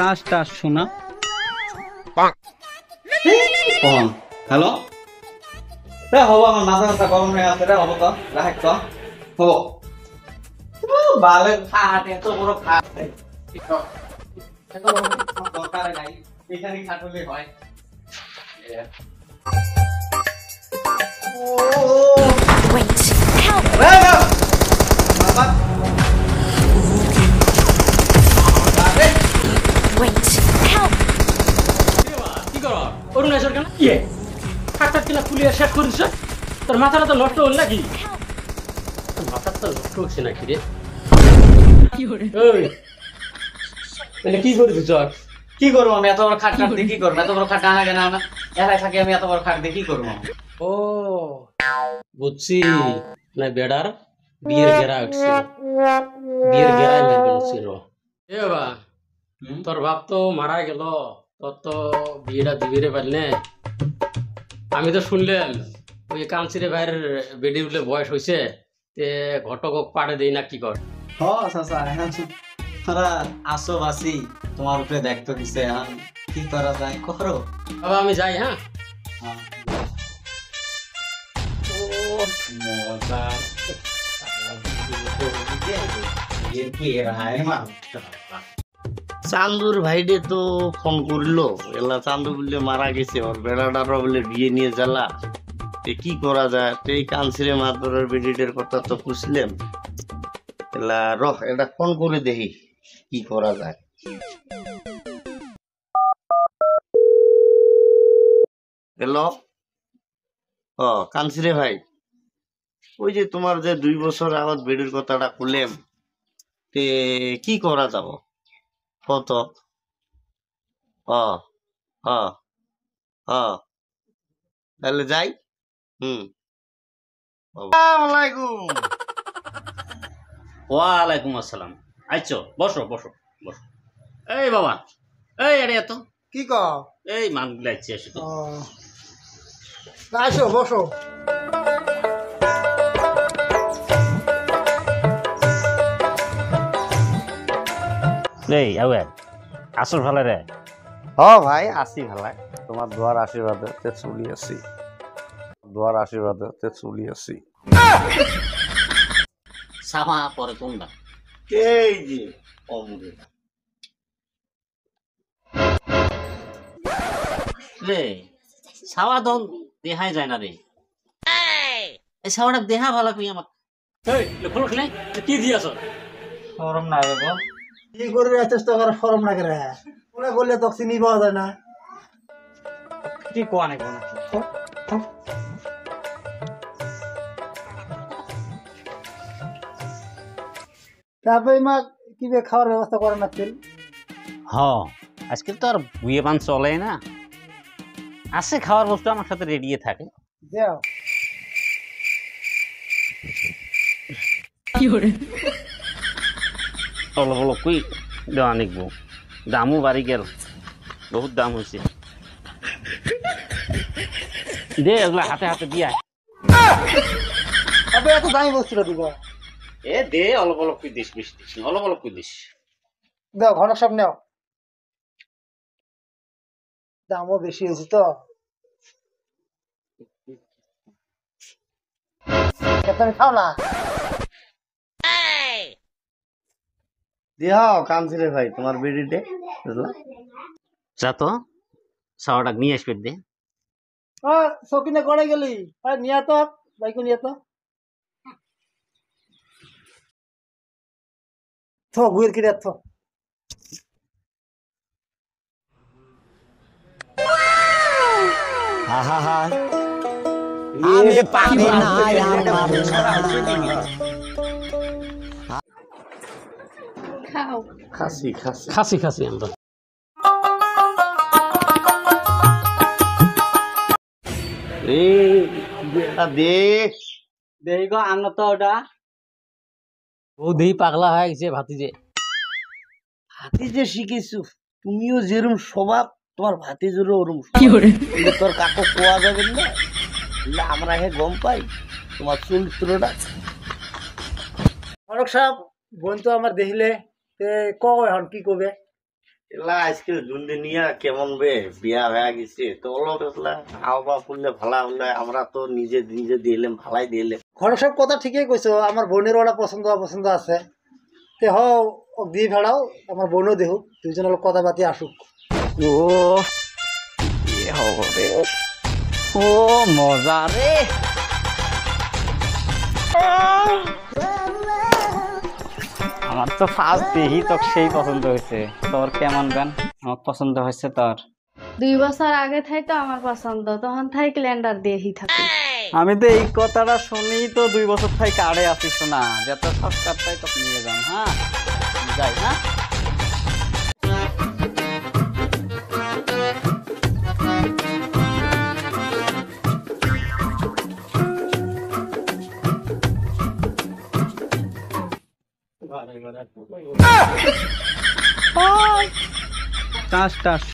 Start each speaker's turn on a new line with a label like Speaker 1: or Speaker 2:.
Speaker 1: টাস টাস শোনা
Speaker 2: হ্যালো রে হবো আমার মাথা মাথা গরম হয়ে আছে রে হবো তো রাখ তো হবো ভালো খাট এত বড় খাট দরকার নাই এখানে খাট হলে হয়
Speaker 3: Wait, help!
Speaker 2: বাবা
Speaker 3: Wait, help!
Speaker 4: কি করো অরুণাচল কেন ইয়ে ঠাট্টার কিনা ফুলিয়ে শেষ করে দিছ তোর মাথাটা তো নষ্ট হল নাকি মাথাটা তো নষ্ট হচ্ছে নাকি রে কি করে দিছ
Speaker 2: কি করবো আমি এত বড় খাট খাট দিয়ে কি করবো এত বড় খাট আনা কেন আমার একাই থাকি আমি এত বড় খাট দিয়ে কি করবো
Speaker 4: ও বুঝছি না বেড়ার বিয়ের গেরা উঠছে বিয়ের গেরাই মেরবে ছিল এ বাবা তোর বাপ তো মারা গেল তোর তো বিয়েটা দিবিরে পারলে আমি তো শুনলাম ওই কাঞ্চিরে ভাইয়ের বেডি উঠলে বয়স হয়েছে তে ঘটক পাড়ে দেই না কি কর
Speaker 2: আসো বাসি তোমার উপরে দেখতে দিছে কি করা যায় করো
Speaker 4: বাবা আমি যাই হ্যাঁ
Speaker 5: চান্দুর ভাইডে তো ফোন করলো এলা চান্দু বললে মারা গেছে ওর বেড়াটারও বলে বিয়ে নিয়ে জ্বালা কি করা যায় এই কানসিরে মাতবরের বেডিটের কথা তো পুষলাম এলা রহ এটা ফোন করে দেখি কি করা যায় হ্যালো কানসিরে ভাই ওই যে তোমার যে 2 বছর আগত বেডির কথাটা খুললাম তে কি করা যাব কত তাহলে যাই
Speaker 6: ওয়ালাইকুম আসসালাম আচ্ছা বসো বসো বসো এই বাবা এই আরে এত
Speaker 7: কি কও
Speaker 6: এই মানগুলো আইছে এসে
Speaker 7: আসো বসো
Speaker 6: এই আওয়ার আসল ভালো রে
Speaker 5: ভাই আসি ভালাই তোমার দোয়ার আশীর্বাদে তে চলি আছি দোয়ার আশীর্বাদে তে চলি আছি
Speaker 6: সামা পরে কোনটা
Speaker 5: এই যে অমরে
Speaker 6: রে ছাওয়া দন দেখাই যায় না রে এই ছাওয়াটা দেখা ভালো কই আমাক
Speaker 4: এই খোলো খেলে কি দিয়াছ
Speaker 2: শরম না রে বল
Speaker 7: কি করে চেষ্টা করে শরম না করে ওরা বললে তো চিনি পাওয়া যায় না
Speaker 2: কি কোয়া নাই কোনা
Speaker 7: তারপরে মা কি খাওয়ার ব্যবস্থা করে না ছিল
Speaker 6: হ আজকাল তো আর বুয়ে পান চলে না আছে খাওয়ার বস্তু আমার সাথে রেডিয়ে থাকে
Speaker 7: যাও
Speaker 6: অলপ অলপ কই দেওয়া নিকবো দামও বাড়ি গেল বহুত দাম হয়েছে দে এগুলা হাতে হাতে দিয়া
Speaker 7: আপনি এত দামি বস্তুটা দিব
Speaker 6: এ দে অলপ অলপ কই দিস বেশি দিস না, অলপ অলপ কই দিস
Speaker 7: দাও ঘন সব নেও দামও বেশি হয়েছে তো তুমি খাও না
Speaker 5: দিহাও কানসিরে ভাই তোমার বেডিতে বুঝলা
Speaker 6: যা তো সাওয়াটা নিয়ে আসবে দে
Speaker 7: সকিনে করে গেলি নিয়ে তো বাইকু নিয়ে তো থো গুয়ের কিরে থো
Speaker 5: খাসি খাসি
Speaker 4: খাসি খাসি আমরা
Speaker 5: দেখ
Speaker 2: দেই গো আনো তো ওটা
Speaker 4: ও দেই পাগলা হয়ে গেছে ভাতিজে
Speaker 5: হাতি যে শিখেছো তুমিও যেরকম স্বভাব তোমার ভাতিজেরও ওরকম তোর কাকু কোয়া যাবে না আমরা হে গম পাই তোমার চরিত্রটা
Speaker 7: অনেক সাহেব বোন তো আমার দেখলে কয় এখন কি করবে
Speaker 5: এলা আজকে দুনিয়া কেমন বে বিয়া হয়ে গেছে তো অলপ এলা হাওয়া ফুললে ভালা হলে আমরা তো নিজে নিজে দিলাম ভালাই দিলাম।
Speaker 7: ঘরের সব কথা ঠিকই কইছো, আমার বোনের ওরা পছন্দ অপছন্দ আছে, তে হ ওক দিয়ে ফেলাও, আমার বোনও দেখুক, দুইজন লোক কথা পাতি আসুক।
Speaker 6: ও কি হব রে, ও মজা রে। আমার তো ফার্স্ট দেখি তো সেই পছন্দ হয়েছে, তোর কেমন গান? আমার পছন্দ হয়েছে তোর।
Speaker 1: 2 বছর আগে থাই তো আমার পছন্দ, তখন থাই ক্যালেন্ডার দিয়েই থাকি।
Speaker 6: আমি তো এই কথাটা শুনি তো 2 বছর থেকে কার্ডে আছি শোনা, যত সস্তার তাই তোকে নিয়ে যান। হ্যাঁ যাই, হ্যাঁ টাস টাস।